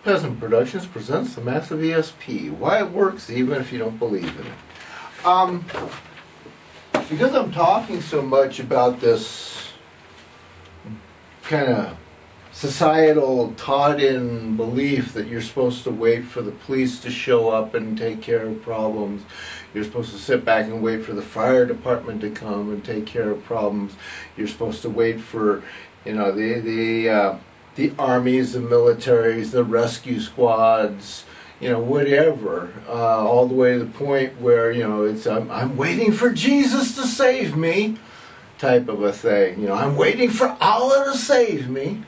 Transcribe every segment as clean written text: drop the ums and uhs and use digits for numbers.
Peasant Productions presents the massive ESP. Why it works even if you don't believe in it. Because I'm talking so much about this kind of societal taught-in belief that you're supposed to wait for the police to show up and take care of problems. You're supposed to sit back and wait for the fire department to come and take care of problems. You're supposed to wait for, you know, the armies, the militaries, the rescue squads, you know, whatever, all the way to the point where, you know, it's I'm waiting for Jesus to save me, type of a thing. You know, I'm waiting for Allah to save me.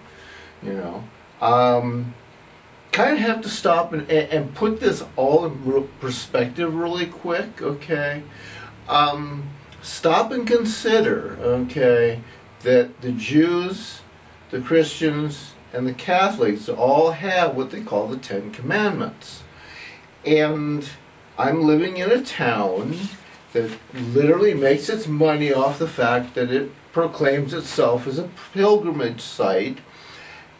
You know, kind of have to stop and put this all in perspective really quick. Okay, stop and consider. Okay, that the Jews, the Christians, and the Catholics all have what they call the Ten Commandments. And I'm living in a town that literally makes its money off the fact that it proclaims itself as a pilgrimage site,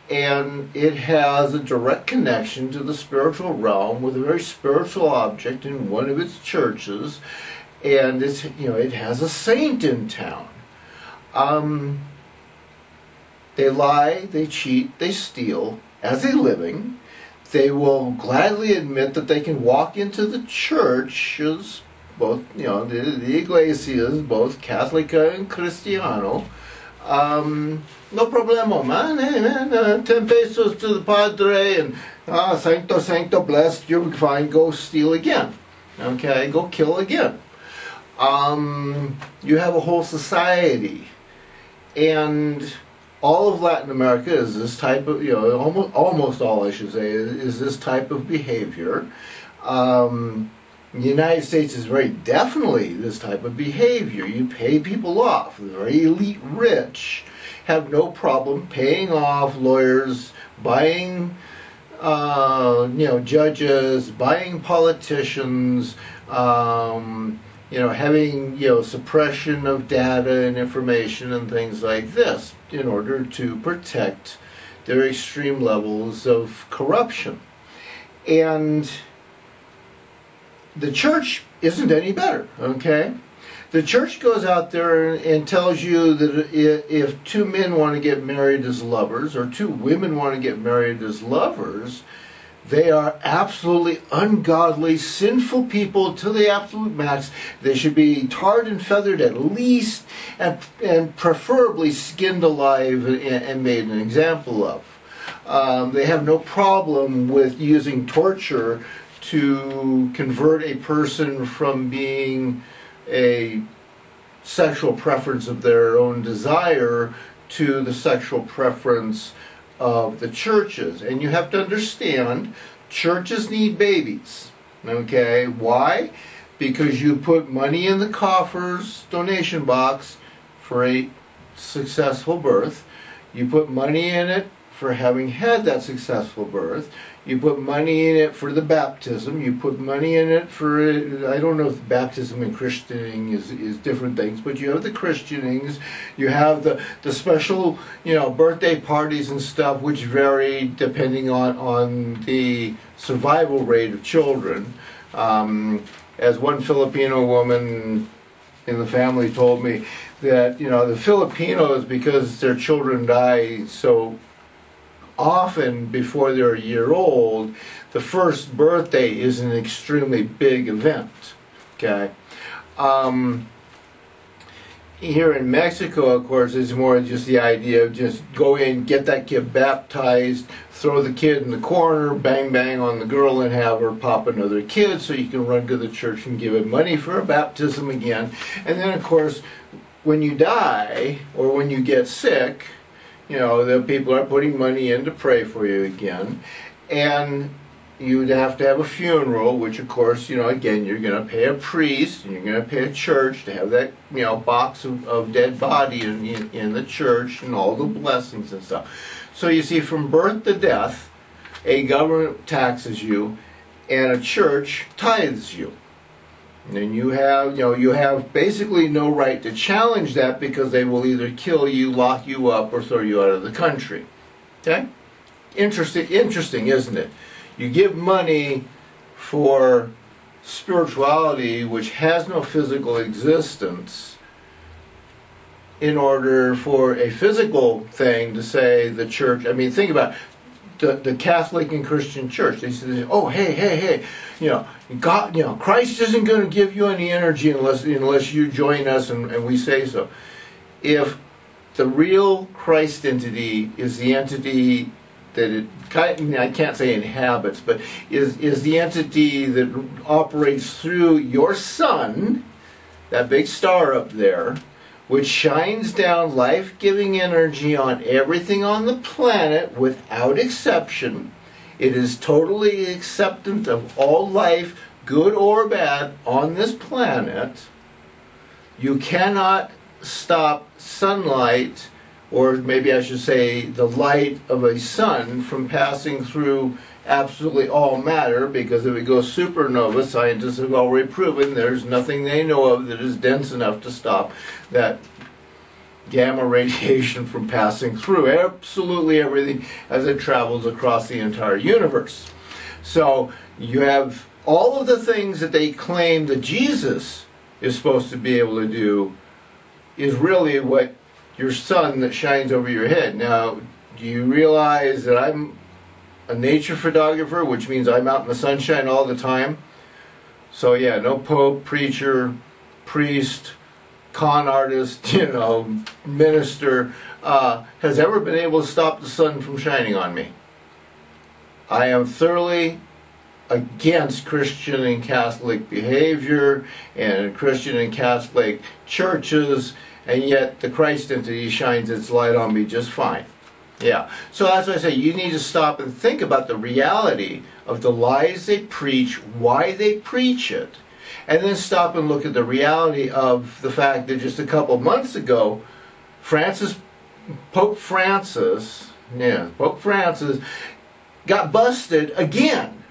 and it has a direct connection to the spiritual realm with a very spiritual object in one of its churches, and it's, you know, it has a saint in town. They lie, they cheat, they steal as a living. They will gladly admit that they can walk into the churches, both, you know, the iglesias, both Catholica and Cristiano. No problemo, man. Hey, man, 10 pesos to the padre, and Sancto, blessed, you're fine, go steal again. Okay, go kill again. You have a whole society, and all of Latin America is this type of, you know, almost all, I should say, is this type of behavior. The United States is very definitely this type of behavior. You pay people off. The very elite rich have no problem paying off lawyers, buying, you know, judges, buying politicians, you know, having, you know, suppression of data and information and things like this in order to protect their extreme levels of corruption. And the church isn't any better, okay? The church goes out there and tells you that if two men want to get married as lovers, or two women want to get married as lovers, they are absolutely ungodly, sinful people to the absolute max. They should be tarred and feathered at least, and preferably skinned alive and made an example of. They have no problem with using torture to convert a person from being a sexual preference of their own desire to the sexual preference of the churches. And you have to understand, churches need babies. Okay, why? Because you put money in the coffers, donation box, for a successful birth. You put money in it for having had that successful birth. You put money in it for the baptism. You put money in it for, I don't know if baptism and christening is different things, but you have the christenings. You have the special, you know, birthday parties and stuff, which vary depending on the survival rate of children. As one Filipino woman in the family told me, that, you know, the Filipinos, because their children die so often before they're a year old, the first birthday is an extremely big event. Okay. Here in Mexico, of course, it's more just the idea of just go in, get that kid baptized, throw the kid in the corner, bang bang on the girl, and have her pop another kid so you can run to the church and give it money for a baptism again. And then, of course, when you die or when you get sick, you know, the people are putting money in to pray for you again. And you'd have to have a funeral, which, of course, you know, again, you're going to pay a priest and you're going to pay a church to have that, you know, box of dead body in the church and all the blessings and stuff. So you see, from birth to death, a government taxes you and a church tithes you. And you have basically no right to challenge that, because they will either kill you, lock you up, or throw you out of the country. Okay? interesting, isn't it? You give money for spirituality which has no physical existence in order for a physical thing to say the church. I mean, think about the Catholic and Christian church. They say, oh, hey, God, Christ isn't going to give you any energy unless you join us and we say so. If the real Christ entity is the entity that I can't say inhabits, but is the entity that operates through your sun, that big star up there, which shines down life-giving energy on everything on the planet without exception. It is totally acceptant of all life, good or bad, on this planet. You cannot stop sunlight, or maybe I should say the light of a sun, from passing through absolutely all matter, because if it goes supernova, scientists have already proven there's nothing they know of that is dense enough to stop that gamma radiation from passing through absolutely everything as it travels across the entire universe. So you have all of the things that they claim that Jesus is supposed to be able to do is really what your sun that shines over your head. Now, do you realize that I'm a nature photographer, which means I'm out in the sunshine all the time? So yeah, no pope, preacher, priest, con artist, minister has ever been able to stop the sun from shining on me. I am thoroughly against Christian and Catholic behavior and Christian and Catholic churches, and yet the Christ entity shines its light on me just fine. Yeah, so that's why I say you need to stop and think about the reality of the lies they preach, why they preach it, and then stop and look at the reality of the fact that just a couple months ago, Pope Francis got busted again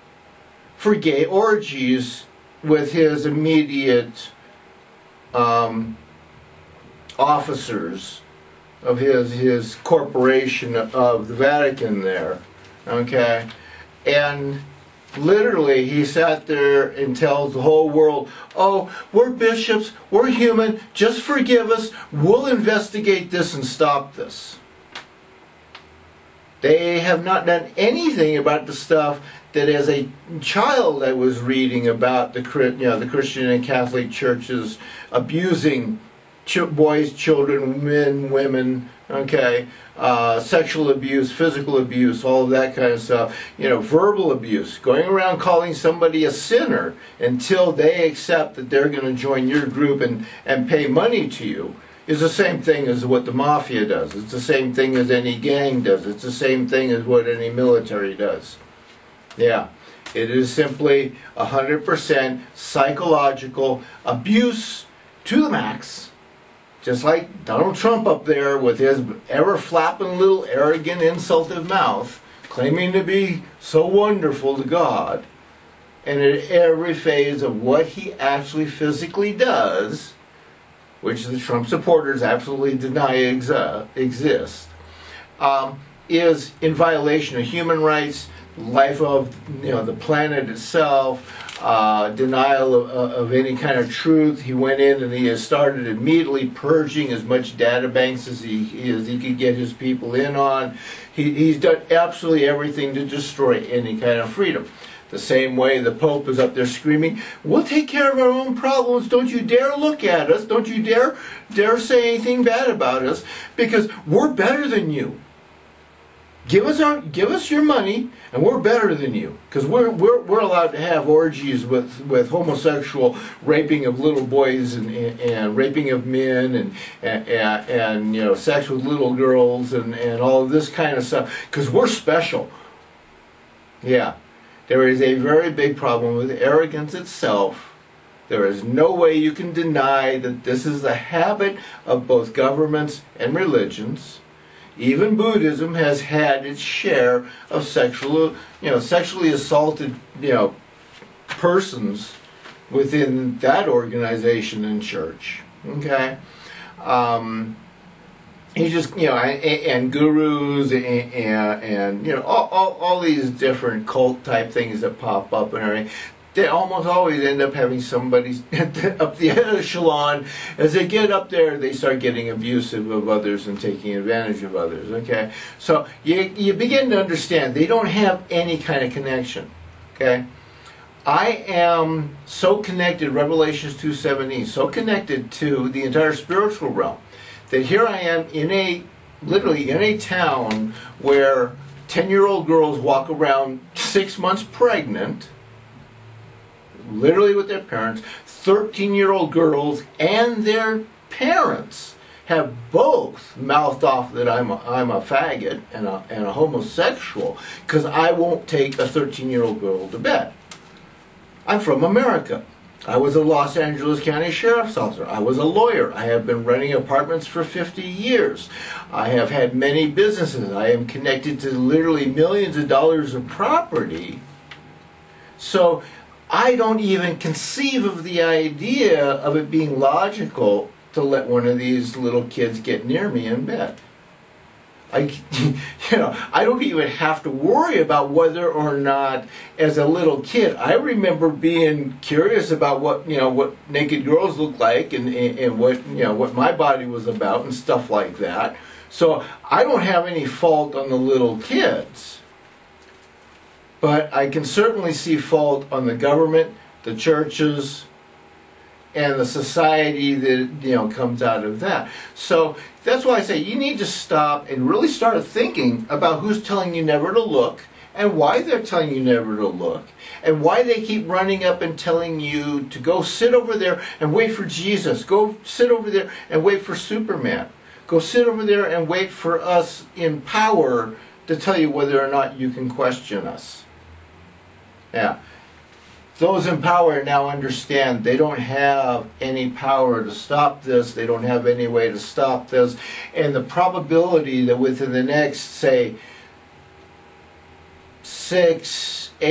for gay orgies with his immediate officers of his corporation of the Vatican there, okay? And literally he sat there and tells the whole world, oh, we're bishops, we're human, just forgive us, we'll investigate this and stop this. They have not done anything about the stuff that as a child I was reading about the Christian and Catholic churches abusing boys, children, men, women, okay, sexual abuse, physical abuse, all of that kind of stuff, verbal abuse, going around calling somebody a sinner until they accept that they're going to join your group and pay money to you, is the same thing as what the mafia does. It's the same thing as any gang does. It's the same thing as what any military does. Yeah, it is simply 100% psychological abuse to the max. Just like Donald Trump up there with his ever-flapping little arrogant, insultive mouth, claiming to be so wonderful to God, and at every phase of what he actually physically does, which the Trump supporters absolutely deny exist, is in violation of human rights, life of the planet itself, denial of any kind of truth. He went in and he has started immediately purging as much data banks as he could get his people in on. He's done absolutely everything to destroy any kind of freedom. The same way the Pope is up there screaming, we'll take care of our own problems, don't you dare look at us, don't you dare say anything bad about us, because we're better than you. Give us your money, and we're better than you, because we're allowed to have orgies with homosexual raping of little boys and raping of men and sex with little girls and all of this kind of stuff, because we're special. Yeah, there is a very big problem with arrogance itself. There is no way you can deny that this is the habit of both governments and religions. Even Buddhism has had its share of sexually assaulted, persons within that organization and church. Okay, He just, you know, and gurus and you know, all these different cult type things that pop up and everything. They almost always end up having somebody up the echelon. As they get up there, they start getting abusive of others and taking advantage of others. Okay, so you begin to understand they don't have any kind of connection. Okay, I am so connected, Revelations 2:17, so connected to the entire spiritual realm that here I am literally in a town where 10-year-old girls walk around 6 months pregnant, literally with their parents. 13-year-old girls and their parents have both mouthed off that I'm a faggot and a homosexual because I won't take a 13-year-old girl to bed. I'm from America. I was a Los Angeles County Sheriff's Officer. I was a lawyer. I have been renting apartments for 50 years. I have had many businesses. I am connected to literally millions of dollars of property. So I don't even conceive of the idea of it being logical to let one of these little kids get near me in bed. I don't even have to worry about whether or not, as a little kid, I remember being curious about what naked girls look like and what my body was about and stuff like that. So I don't have any fault on the little kids, but I can certainly see fault on the government, the churches, and the society that comes out of that. So that's why I say you need to stop and really start thinking about who's telling you never to look and why they're telling you never to look and why they keep running up and telling you to go sit over there and wait for Jesus. Go sit over there and wait for Superman. Go sit over there and wait for us in power to tell you whether or not you can question us. Yeah. Those in power now understand they don't have any power to stop this. They don't have any way to stop this. And the probability that within the next, say, 6 or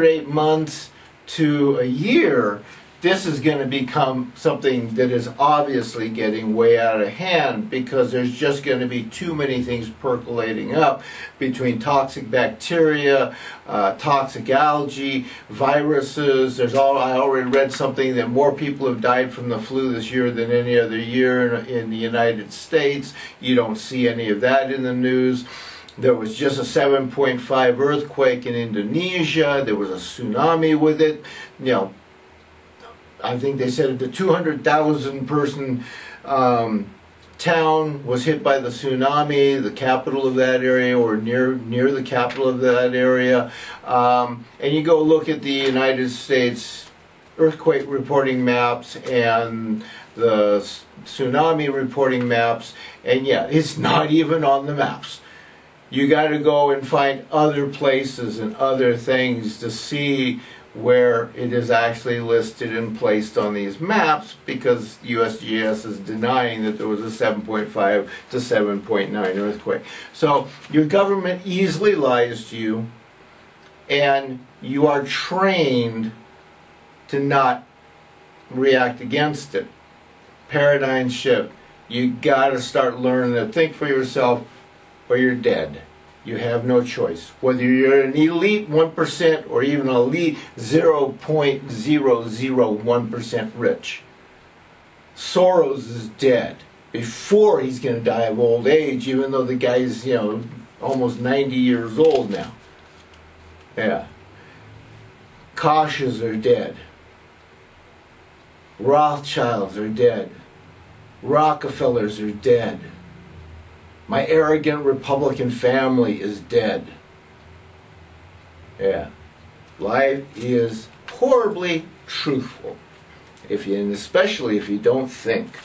8 months to a year, this is going to become something that is obviously getting way out of hand because there's just going to be too many things percolating up between toxic bacteria, toxic algae, viruses. I already read something that more people have died from the flu this year than any other year in the United States. You don't see any of that in the news. There was just a 7.5 earthquake in Indonesia. There was a tsunami with it. I think they said the 200,000 person town was hit by the tsunami, the capital of that area or near the capital of that area. And you go look at the United States earthquake reporting maps and the tsunami reporting maps, and yeah, it's not even on the maps. You got to go and find other places and other things to see where it is actually listed and placed on these maps because USGS is denying that there was a 7.5 to 7.9 earthquake. So your government easily lies to you and you are trained to not react against it. Paradigm shift. You got to start learning to think for yourself or you're dead. You have no choice. Whether you're an elite 1% or even an elite 0.001% rich. Soros is dead before he's going to die of old age, even though the guy's, almost 90 years old now. Yeah. Kochs are dead. Rothschilds are dead. Rockefellers are dead. My arrogant Republican family is dead. Yeah. Life is horribly truthful, and especially if you don't think.